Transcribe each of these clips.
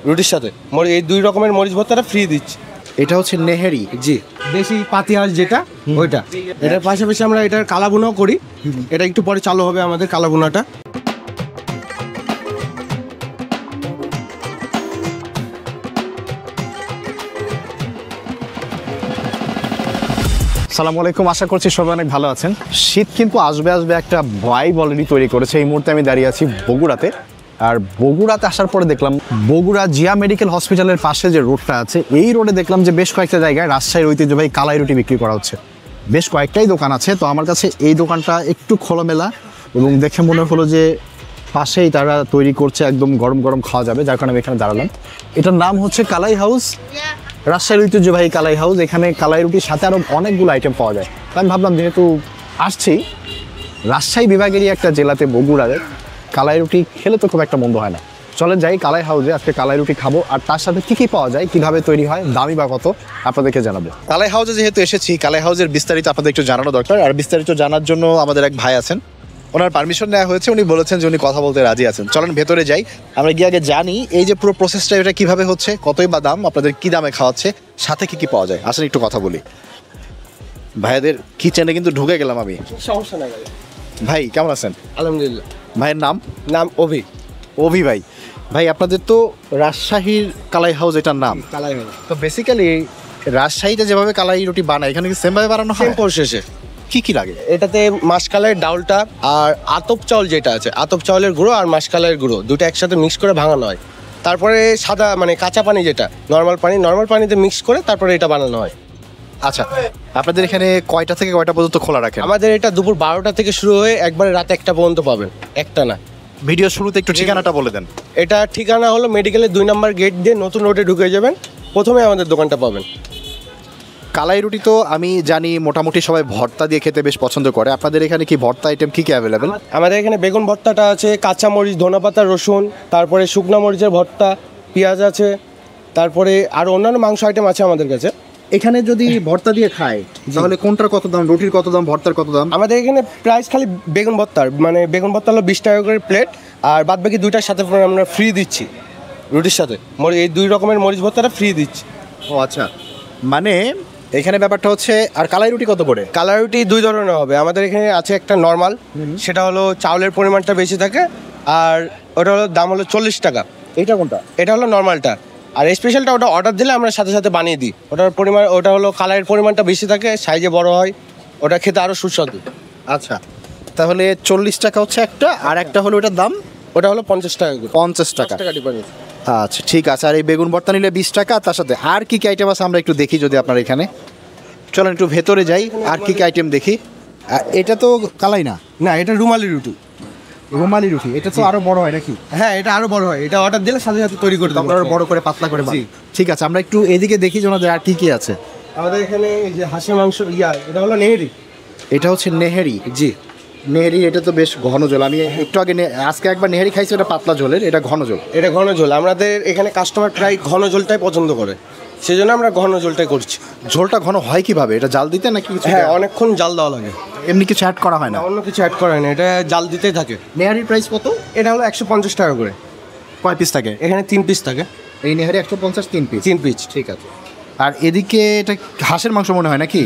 রুটির সাথে এই 2 রকমের মরিচ ভর্তাটা ফ্রি দিচ্ছি। এটা হচ্ছে নেহেরি। জি, দেশি পাতিহাঁস যেটা ওইটা। এটার পাশাপাশি আমরা এটার কালাভুনাও করি, এটা একটু পরে চালু হবে আমাদের কালাভুনাটা। আসসালামু আলাইকুম, আশা করছি সবাই অনেক ভালো আছেন। শীত কিন্তু আসবে একটা ভাইব অলরেডি তৈরি করেছে। এই মুহূর্তে আমি দাঁড়িয়ে আছি বগুড়াতে। আর বগুড়াতে আসার পরে দেখলাম বগুড়া জিয়া মেডিকেল হসপিটালের পাশে যে রোডটা আছে, এই রোডে দেখলাম যে বেশ কয়েকটা জায়গায় রাজশাহীর ঐতিহ্যবাহী কালাই রুটি বিক্রি করা হচ্ছে। বেশ কয়েকটাই দোকান আছে। তো আমার কাছে এই দোকানটা একটু খোলামেলা এবং দেখে মনে হলো যে পাশেই তারা তৈরি করছে, একদম গরম গরম খাওয়া যাবে, যার কারণে আমি এখানে দাঁড়ালাম। এটার নাম হচ্ছে কালাই হাউস, রাজশাহীর ঐতিহ্যবাহী কালাই হাউস। এখানে কালাই রুটির সাথে আরও অনেকগুলো আইটেম পাওয়া যায়। আমি ভাবলাম যেহেতু আসছি রাজশাহী বিভাগেরই একটা জেলাতে বগুড়াতে, কালাই রুটি খেলে তো খুব একটা মন্দ হয় না। চলেন যাই কালাই হাউসে, আজকে কালাই রুটি খাবো। আর তার সাথে কী কী পাওয়া যায়, কীভাবে তৈরি হয়, দামি বা কত, আপনাদেরকে জানাবো। কালাই হাউসে যেহেতু এসেছি, কালাই হাউসের বিস্তারিত আপনাদের একটু জানানো দরকার। আর বিস্তারিত জানার জন্য আমাদের এক ভাই আছেন, ওনার পারমিশন নেওয়া হয়েছে, উনি বলেছেন যে উনি কথা বলতে রাজি আছেন। চলেন ভেতরে যাই, আমরা গিয়ে আগে জানি এই যে পুরো প্রসেসটা এটা কীভাবে হচ্ছে, কতই বা দাম, আপনাদের কী দামে খাওয়াচ্ছে, সাথে কী কী পাওয়া যায়। আসলে একটু কথা বলি। ভাইয়াদের কিচেনে কিন্তু ঢুকে গেলাম আমি। সমস্যা নাই ভাই, কেমন আছেন? আলহামদুলিল্লাহ। ভাইয়ের নাম অভি। অভি ভাই। ভাই, আপনাদের তো রাজশাহীর কালাই হাউস এটার নাম। কালাই হাউস তো বেসিক্যালি রাজশাহীতে যেভাবে কালাই রুটি বানায় এখানে কি সেমভাবে বানানো হয়? সেম প্রসেসে। কি লাগে এটাতে মাসকালের ডাউলটা আর আতপ চাউল যেটা আছে, আতপ চাউলের গুঁড়ো আর মাসকালের গুঁড়ো দুটো একসাথে মিক্স করে ভাঙানো হয়। তারপরে সাদা কাঁচা পানি যেটা নর্মাল পানিতে মিক্স করে তারপরে এটা বানানো হয়। আচ্ছা, আপনাদের এখানে কয়টা থেকে কয়টা পর্যন্ত খোলা রাখেন? আমাদের এটা দুপুর 12টা থেকে শুরু হয়ে একবারে রাত 1টা পর্যন্ত পাবেন। একটা না। ভিডিও শুরুতে একটু ঠিকানাটা বলে দেন। এটা ঠিকানা হলো মেডিকেলের 2 নম্বর গেট দিয়ে নতুন রোডে ঢুকে যাবেন, প্রথমে আমাদের দোকানটা পাবেন। কালাই রুটি তো আমি জানি মোটামুটি সবাই ভর্তা দিয়ে খেতে বেশ পছন্দ করে। আপনাদের এখানে কি ভর্তা আইটেম কী কী অ্যাভেলেবেল? আমাদের এখানে বেগুন ভর্তাটা আছে, কাঁচা মরিচ, ধনেপাতা, রসুন, তারপরে শুকনো মরিচের ভর্তা, পেঁয়াজ আছে, তারপরে আর অন্যান্য মাংস আইটেম আছে আমাদের কাছে। এখানে যদি ভর্তা দিয়ে খায় তাহলে কোনটার কত দাম, রুটির কত দাম, ভর্তার কত দাম? আমাদের এখানে প্রাইস খালি বেগুন ভর্তার বেগুন ভর্তা হলো 20 টাকা করে প্লেট, আর বাদ বাকি 2টার সাথে আমরা ফ্রি দিচ্ছি রুটির সাথে। এই 2 রকমের মরিচ ভর্তাটা ফ্রি দিচ্ছি। ও আচ্ছা, মানে এখানে ব্যাপারটা হচ্ছে। আর কালাই রুটি কত করে? কালাই রুটি 2 ধরনের হবে। আমাদের এখানে আছে একটা নর্মাল, সেটা হলো চাউলের পরিমাণটা বেশি থাকে, আর ওটা হলো দাম হলো 40 টাকা। এইটা কোনটা? এটা হলো নর্মালটা। আর স্পেশালটা ওটা অর্ডার দিলে আমরা সাথে সাথে বানিয়ে দিই। ওটা হলো কালাইয়ের পরিমাণটা বেশি থাকে, সাইজে বড় হয়, ওটা খেতে আরও সুস্বাদু। আচ্ছা, তাহলে 40 টাকা হচ্ছে একটা, আর একটা হলো ওটার দাম? ওটা হলো 50 টাকা। 50 টাকা ডিফারেন্স। আচ্ছা, ঠিক আছে। আর এই বেগুন ভর্তা নিলে 20 টাকা। তার সাথে আর কি কি আইটেম আছে আমরা একটু দেখি যদি আপনার এখানে। চলেন একটু ভেতরে যাই, আর কি কি আইটেম দেখি। এটা তো কালাই না? না, এটা রুমালি রুটি। রুমালি রুটি, এটা তো আরো বড় হয় নাকি? হ্যাঁ, এটা আরো বড় হয়। এটা অর্ডার দিলে সাথে সাথে তৈরি করে দেবো, আরো বড় করে পাতলা করে। ঠিক আছে, আমরা একটু এদিকে দেখি যে ওনাদের আর কি কি আছে। আমাদের এখানে এই যে হাঁসের মাংস, এটা হলো নেহেরি। এটা হচ্ছে নেহেরি। জি, নেহেরি। এটা তো বেশ ঘন ঝোল। আমি একটু আগে আজকে একবার নেহেরি খাইছি, ওটা পাতলা ঝোলের, এটা ঘন ঝোল। এটা ঘন ঝোল। আমাদের এখানে কাস্টমার প্রায় ঘন ঝোলটাই পছন্দ করে, সেই জন্য আমরা ঘন ঝোলটাই করছি। ঝোলটা ঘন হয় কিভাবে? এটা জাল দিতে নাকি? হ্যাঁ, অনেকক্ষণ জাল দেওয়া লাগে। এমনি কিছু অ্যাড করা হয় না? অন্য কিছু অ্যাড করা হয় না, এটা জাল দিতেই থাকে। নেহারির প্রাইস কত? এটা হলো 150 টাকা করে। কয় পিস থাকে? এখানে 3 পিস থাকে। এই নেহারি 150, 3 পিস? 3 পিস। ঠিক আছে। আর এদিকে এটা হাঁসের মাংস মনে হয় নাকি?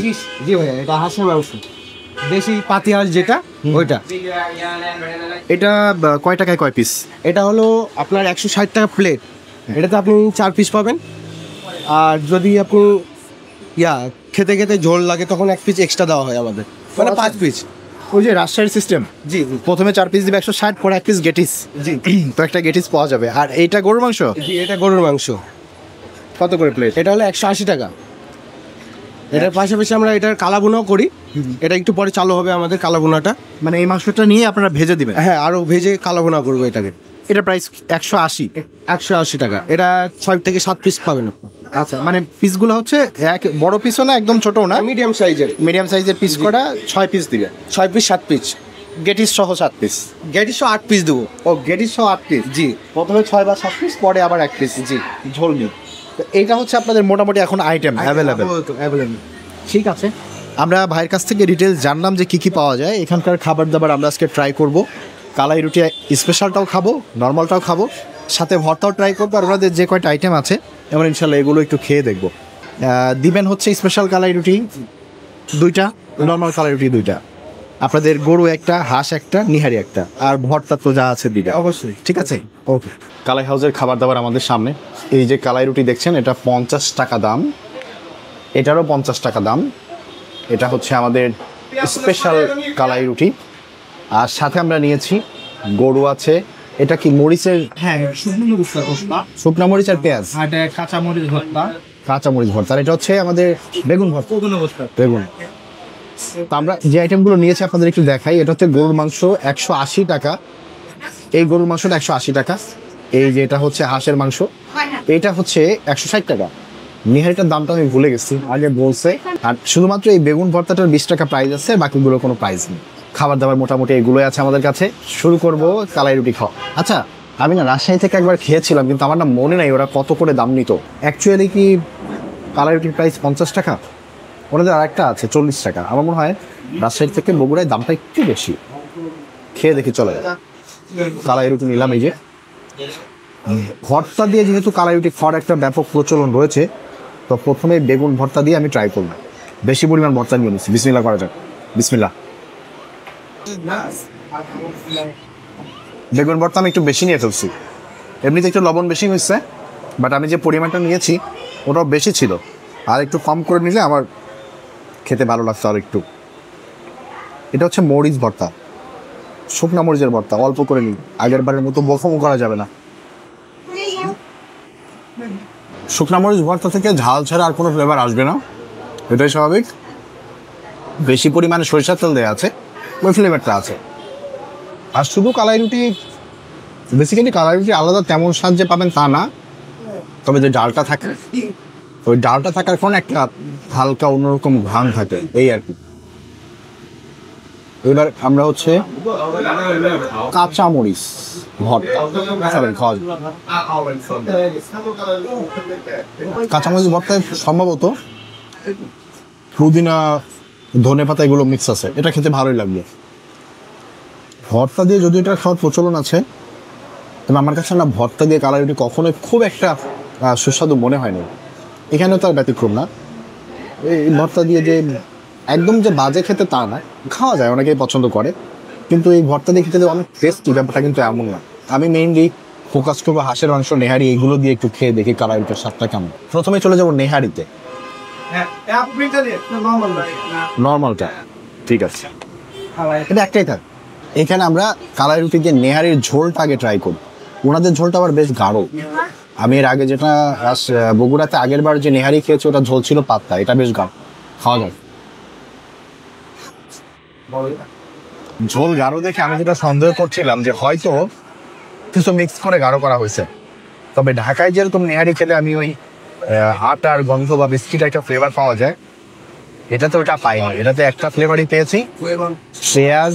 জি ভাইয়া, এটা হাঁসের মাংস, দেশি পাতিহাঁস যেটা ওইটা। এটা কয় টাকায় কয় পিস? এটা হলো আপনার 160 টাকা প্লেট। এটাতে আপনি 4 পিস পাবেন, আর যদি আপনি খেতে খেতে ঝোল লাগে তখন 1 পিস এক্সট্রা দেওয়া হয় আমাদের, মানে 5 পিস। ওই যে রাজশাহীর সিস্টেম। জি, প্রথমে 4 পিস দিবে 160, পরে 1 পিস গেটিস। জি, তো একটা গেটিস পাওয়া যাবে। আর এইটা গরুর মাংস? জি, এটা গরুর মাংস। কত করে প্লেট? এটা হলো 180 টাকা। এটার পাশাপাশি আমরা এটার কালাভুনাও করি, এটা একটু পরে চালু হবে আমাদের কালাভুনাটা। মানে এই মাংসটা নিয়ে আপনারা ভেজে দিবেন? হ্যাঁ, আরও ভেজে কালাভুনা করবো এটাকে। এটা প্রাইস 180 টাকা। এটা 6 থেকে 7 পিস পাবেন। আচ্ছা, মানে পিসগুলো হচ্ছে এক বড় পিসও না, একদম ছোটও না, মিডিয়াম সাইজের পিস করা 6 পিস দিবে। 6 পিস 7 পিস গেটিস সহ 7 পিস। গেটিস সহ 8 পিস দেবো। ও, গেটিস সহ 8 পিস। জি, প্রথমে 6 বা 7 পিস, পরে আবার 1 পিস। জি, ঝোল নিয়ে। তো এইটা হচ্ছে আপনাদের মোটামুটি এখন আইটেম অ্যাভেলেবেল। ঠিক আছে, আমরা ভাইয়ের কাছ থেকে ডিটেলস জানলাম যে কী কী পাওয়া যায়। এখানকার খাবার দাবার আমরা আজকে ট্রাই করব। কালাই রুটি স্পেশালটাও খাবো, নর্মালটাও খাবো। সাথে ভর্তাও ট্রাই করবো, আর ওনাদের যে কয়টা আইটেম আছে এবার ইনশাল্লাহ এগুলো একটু খেয়ে দেখবো। দিবেন হচ্ছে স্পেশাল কালাই রুটি 2টা, নর্মাল কালাই রুটি 2টা, আপনাদের গরু একটা, হাঁস একটা, নিহারি একটা, আর ভর্তা তো যা আছে 2টা অবশ্যই। ঠিক আছে, ওকে। কালাই হাউসের খাবার দাবার আমাদের সামনে। এই যে কালাই রুটি দেখছেন, এটা 50 টাকা দাম, এটারও 50 টাকা দাম। এটা হচ্ছে আমাদের স্পেশাল কালাই রুটি। আর সাথে আমরা নিয়েছি গরু আছে, এটা কি মরিচের? হ্যাঁ, শুকনো মরিচ আর পেঁয়াজ, এটা কাঁচা মরিচ ভর্তা, কাঁচা মরিচ ভর্তা। আর এটা হচ্ছে আমাদের বেগুন ভর্তা, বেগুন। তো আমরা যে আইটেমগুলো নিয়েছি আপনাদের একটু দেখাই। এটা হচ্ছে গরুর মাংস 180 টাকা, এই গরুর মাংসটা 180 টাকা। এই যে এটা হচ্ছে হাঁসের মাংস, এটা হচ্ছে 160 টাকা। নিহারিটার দামটা আমি ভুলে গেছি, আগে বলছে। আর শুধুমাত্র এই বেগুন ভর্তাটার 20 টাকা প্রাইস আছে, বাকিগুলো কোনো প্রাইস নেই। খাবার দাবার মোটামুটি এগুলোই আছে আমাদের কাছে। শুরু করব কালাই রুটি খাওয়া। আচ্ছা, আমি না রাজশাহী থেকে একবার খেয়েছিলাম, কিন্তু আমার না মনে নাই ওরা কত করে দাম নিত। অ্যাকচুয়ালি কি কালাই রুটির প্রাইস 50 টাকা? ওনাদের আরেকটা আছে 40 টাকা। আমার মনে হয় রাজশাহী থেকে বগুড়ায় দামটা একটু বেশি। খেয়ে দেখি, চলে যায়। কালাই রুটি নিলাম। এই যে ভর্তা দিয়ে, যেহেতু কালাই রুটি খাওয়ার একটা ব্যাপক প্রচলন রয়েছে, তো প্রথমে বেগুন ভর্তা দিয়ে আমি ট্রাই করব। বেশি পরিমাণ ভর্তা নিয়ে নিচ্ছি। বিসমিল্লাহ করা যাক। বিসমিল্লাহ। বেগুন ভর্তা আমি একটু বেশি নিয়ে ফেলছি, এমনিতে একটু লবণ বেশি হয়েছে, বাট আমি যে পরিমাণটা নিয়েছি ওটাও বেশি ছিল। আর একটু কম করে নিলে আমার খেতে ভালো লাগতো আর একটু। এটা হচ্ছে মরিচ ভর্তা, শুকনা মরিচের ভর্তা, অল্প করে নিই। আগের বারের মতো বফমও করা যাবে না। শুকনা মরিচ ভর্তা থেকে ঝাল ছাড়া আর কোনো ফ্লেভার আসবে না, এটাই স্বাভাবিক। বেশি পরিমাণে সরিষার তেল দেওয়া আছে, ওই ফ্লেভারটা আছে। আর শুধু কালাই রুটি, বেসিক্যালি কালাই রুটি আলাদা তেমন স্বাদ যে পাবেন তা না, তবে যে ডালটা থাকে, ওই ডালটা থাকার কারণে একটা হালকা অন্যরকম ঘ্রাণ থাকে, এই আর কি। এবার আমরা হচ্ছে কাঁচা মরিচ ভর্তা খাওয়া যাবে। কাঁচা মরিচ ভর্তায় সম্ভবত পুদিনা, ধনে পাতা এগুলো মিক্স আছে, এটা খেতে ভালোই লাগবে। ভর্তা দিয়ে যদি এটা খাওয়ার প্রচলন আছে, তবে আমার কাছে না ভর্তা দিয়ে কালাই রুটি কখনোই খুব একটা সুস্বাদু মনে হয়নি। এখানেও তার ব্যতিক্রম না। এই ভর্তা দিয়ে যে একদম যে বাজে খেতে তা না, খাওয়া যায়, অনেকেই পছন্দ করে, কিন্তু এই ভর্তা দিয়ে খেতে অনেক টেস্টি, ব্যাপারটা কিন্তু এমন না। আমি মেইনলি ফোকাস করবো হাঁসের মাংস, নেহারি, এইগুলো দিয়ে একটু খেয়ে দেখি কালাই রুটির স্বাদটা কেমন। প্রথমে চলে যাবো নেহারিতে, নর্মালটা। ঠিক আছে, এটা একটাই থাক। এখানে আমরা কালাই রুটি দিয়ে নেহারির ঝোলটা আগে ট্রাই করি। ওনাদের ঝোলটা আবার বেশ গাঢ়। আমি এর আগে যেটা বগুড়াতে আগের বার যে নেহারি খেয়েছি, ওটা ঝোল ছিল পাতলা, এটা বেশ গাঢ়, খাওয়া যায়। ঝোল গাঢ় দেখে আমি যেটা সন্দেহ করছিলাম যে হয়তো কিছু মিক্স করে গাঢ় করা হয়েছে। তবে ঢাকায় যেরকম নেহারি খেলে আমি ওই আটার গন্ধ বা বিস্কিট একটা ফ্লেভার পাওয়া যায়, এটাতে ওটা পাইনি। এটাতে একটা ফ্লেভারই পেয়েছি। পেঁয়াজ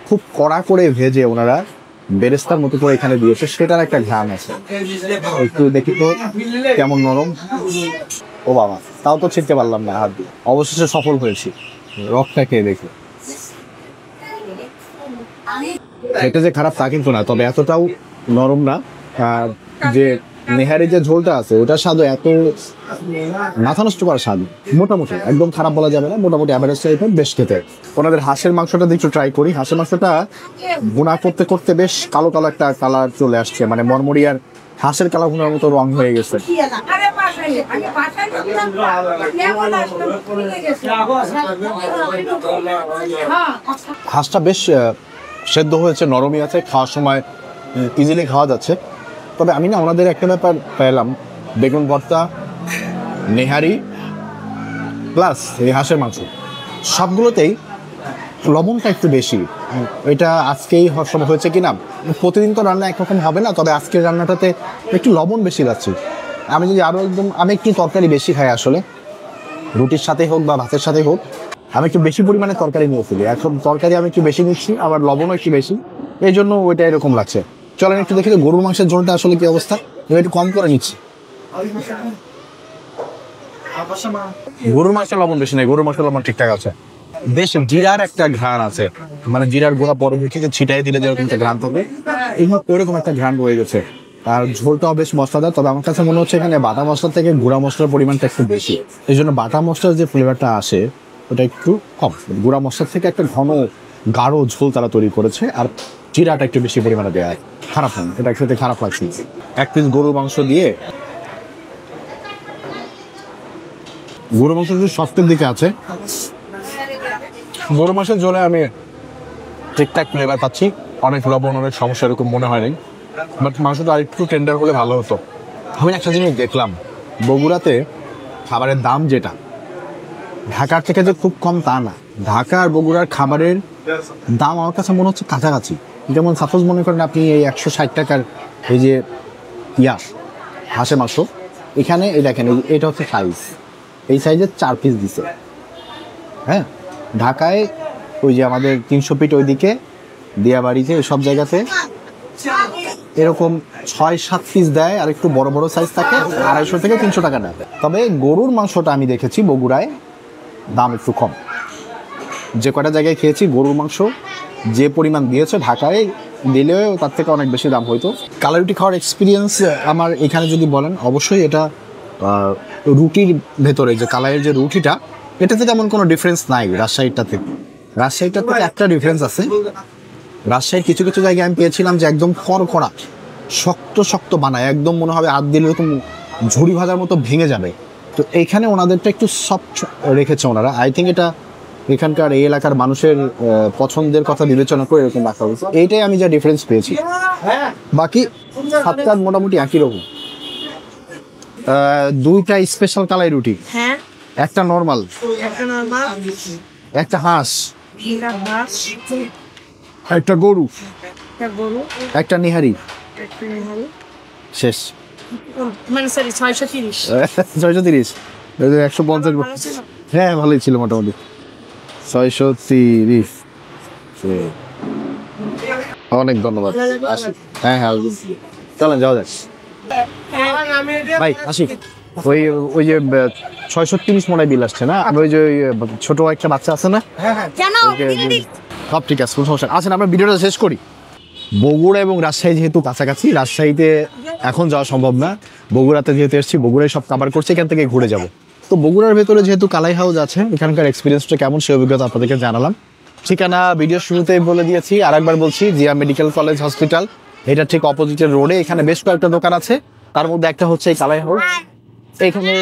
খুব কড়া করে ভেজে ওনারা বেরেস্তার মতো করে এখানে দিয়েছে, সেটার একটা ঘ্রাণ আছে। একটু দেখি তো কেমন নরম। ও বাবা, তাও তো ছিটতে পারলাম না হাত দিয়ে। অবশেষে সফল হয়েছি। রকটা খেয়ে দেখি। এটা যে খারাপ তা কিন্তু না, তবে এতটাও নরম না। আর যে নেহারি যে ঝোলটা আছে, ওটার স্বাদও এত মাথা নষ্ট করার স্বাদ, মোটামুটি একদম খারাপ বলা যাবে না, মোটামুটি অ্যাভারেজ টাইপের, বেশ খেতে। ওনাদের হাঁসের মাংসটা দিয়ে একটু ট্রাই করি। হাঁসের মাংসটা ভুনা করতে করতে বেশ কালো কালো একটা কালার চলে আসছে, মানে মরমরিয়ার হাঁসের কালা ভুনার মতো রং হয়ে গেছে। হাঁসটা বেশ সেদ্ধ হয়েছে, নরমই আছে, খাওয়ার সময় ইজিলি খাওয়া যাচ্ছে। তবে আমি না ওনাদের একটা ব্যাপার পেলাম, বেগুন ভর্তা, নেহারি প্লাস এই হাঁসের মাংস, সবগুলোতেই লবণটা একটু বেশি। এটা আজকেই হয়েছে কিনা, প্রতিদিন তো রান্না একরকম হবে না, তবে আজকের রান্নাটাতে একটু লবণ বেশি লাগছে। আমি যদি আরও আমি একটু তরকারি বেশি খাই আসলে, রুটির সাথে হোক বা ভাতের সাথে হোক, আমি একটু বেশি পরিমাণে তরকারি নিয়ে ফেলি। এখন তরকারি আমি একটু বেশি নিচ্ছি, আবার লবণও একটু বেশি, এই জন্য ওইটা এরকম লাগছে। চলেন একটু দেখি গরুর মাংসের ঝোলটা আসলে কি অবস্থা। আমি একটু কম করে নিচ্ছি। গরুর মাংসের লবণ বেশি নেই, গরুর মাংসের লবণ ঠিকঠাক আছে। বেশ জিরার একটা ঘ্রাণ আছে, মানে জিরার গোড়া পরবর্তীতে ছিটাই দিলে যেরকম একটা ঘ্রাণ থাকে, এইভাবে ওইরকম একটা ঘ্রাণ রয়ে গেছে। আর ঝোলটাও বেশ মশলাদার, তবে আমার কাছে মনে হচ্ছে এখানে বাটা মশলা থেকে গুঁড়া মশলার পরিমাণটা একটু বেশি, এই জন্য বাটা মশলার যে ফ্লেভারটা আসে ওটা একটু কম। গুঁড়া মশলার থেকে একটা ঘন গাঢ় ঝোল তারা তৈরি করেছে, আর জিরাটা একটু বেশি পরিমাণে দেওয়া হয়। খারাপ না, এটা খেতে খারাপ লাগছে। এক পিস গরুর মাংস দিয়ে, গরুর মাংস যদি সস্তের দিকে আছে, গরুর মাংসের ঝোলে আমি ঠিকঠাক ফ্লেভার পাচ্ছি, অনেক লবণ, অনেক সমস্যা এরকম মনে হয়নি, বাট মাংসটা আর একটু টেন্ডার হলে ভালো হতো। আমি একটা জিনিস দেখলাম, বগুড়াতে খাবারের দাম যেটা ঢাকার থেকে যে খুব কম তা না, ঢাকা আর বগুড়ার খাবারের দাম আমার কাছে মনে হচ্ছে কাছাকাছি। যেমন সাপোজ মনে করেন আপনি এই 160 টাকার এই যে হাঁসের মাংস, এখানে এই দেখেন এটা হচ্ছে সাইজ, এই সাইজের 4 পিস দিছে। হ্যাঁ, ঢাকায় ওই যে আমাদের 300 ফিট ওইদিকে দিয়াবাড়িতে সব জায়গাতে এরকম 6-7 পিস দেয়, আর একটু বড় বড় সাইজ থাকে 250 থেকে 300 টাকা নেয়। তবে গরুর মাংসটা আমি দেখেছি বগুড়ায় দাম একটু কম। যে কটা জায়গায় খেয়েছি গরুর মাংস যে পরিমাণ দিয়েছে ঢাকায় দিলেও তার থেকে অনেক বেশি দাম হইতো। কালারুটি খাওয়ার এক্সপিরিয়েন্স আমার এখানে যদি বলেন, অবশ্যই এটা রুটির ভেতরে যে কালারের যে রুটিটা, এটাতে তেমন কোনো ডিফারেন্স নাই রাজশাহীটাতে। রাজশাহীটাতে একটা ডিফারেন্স আছে, রাজশাহীর কিছু কিছু জায়গায় আমি পেয়েছিলাম যে একদম কড়া শক্ত শক্ত বানায়, একদম মনে হবে হাত দিলে এরকম ঝুড়ি ভাজার মতো ভেঙে যাবে। তো এইখানে ওনাদেরটা একটু সফট রেখেছে ওনারা। আই থিঙ্ক এটা এখানকার এই এলাকার মানুষের পছন্দের কথা বিবেচনা করে এরকম রাখা হয়েছে, এইটাই আমি যা ডিফারেন্স পেয়েছি। বাকি সাতটা মোটামুটি একই রকম। দুইটা স্পেশাল কালাই রুটি, হ্যাঁ একটা নর্মাল, একটা নরমাল, একটা হাঁস, একটা হাঁস, একটা গরু, একটা গরু, একটা নিহারি, একটা নেহারি, শেষ। মানে সরি 630। 630, 150। ভালো ছিল? হ্যাঁ, ভালোই ছিল মোটামুটি। 630। অনেক ধন্যবাদ। হ্যাঁ হ্যাঁ, চলেন যাওয়া যাক ভাই, আসি। ওই ওই যে 630 মনে হয় বিল আসছে না? আমি ওই যে ছোট একটা বাচ্চা আছে না, কেন? সব ঠিক আছে, কোনো সমস্যা না। আসেন আমরা ভিডিওটা শেষ করি। বগুড়া এবং রাজশাহী যেহেতু কাছাকাছি, রাজশাহীতে এখন যাওয়া সম্ভব না, বগুড়াতে যেহেতু এসেছি, বগুড়ায় সব কাভার করছে, এখান থেকে ঘুরে যাব। তো বগুড়ার ভেতরে যেহেতু কালাই হাউস আছে, এখানকার এক্সপিরিয়েন্সটা কেমন সেই অভিজ্ঞতা আপনাদেরকে জানালাম। ঠিকানা ভিডিও শুরুতেই বলে দিয়েছি, আরেকবার বলছি, জিয়া মেডিকেল কলেজ হসপিটাল, এটা ঠিক অপোজিটের রোডে। এখানে বেশ কয়েকটা দোকান আছে, তার মধ্যে একটা হচ্ছে এই কালাই হাউস। এখানে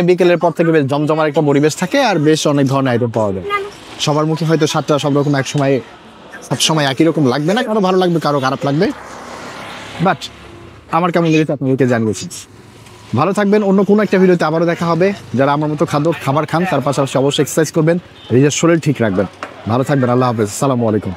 বিকেলের পর থেকে বেশ জমজমার একটা পরিবেশ থাকে, আর বেশ অনেক ধরনের আইটেম পাওয়া যায়। সবার মুখে হয়তো স্বাদটা সব রকম সবসময় একই রকম লাগবে না, কারো ভালো লাগবে, কারো খারাপ লাগবে, বাট আমার কেমন লেগেছে আপনাদেরকে জানিয়েছি। ভালো থাকবেন, অন্য কোনো একটা ভিডিওতে আবারও দেখা হবে। যারা আমার মতো খাবার খান, তার পাশাপাশি অবশ্যই এক্সারসাইজ করবেন, নিজের শরীর ঠিক রাখবেন। ভালো থাকবেন, আল্লাহ হাফেজ, আসসালামু আলাইকুম।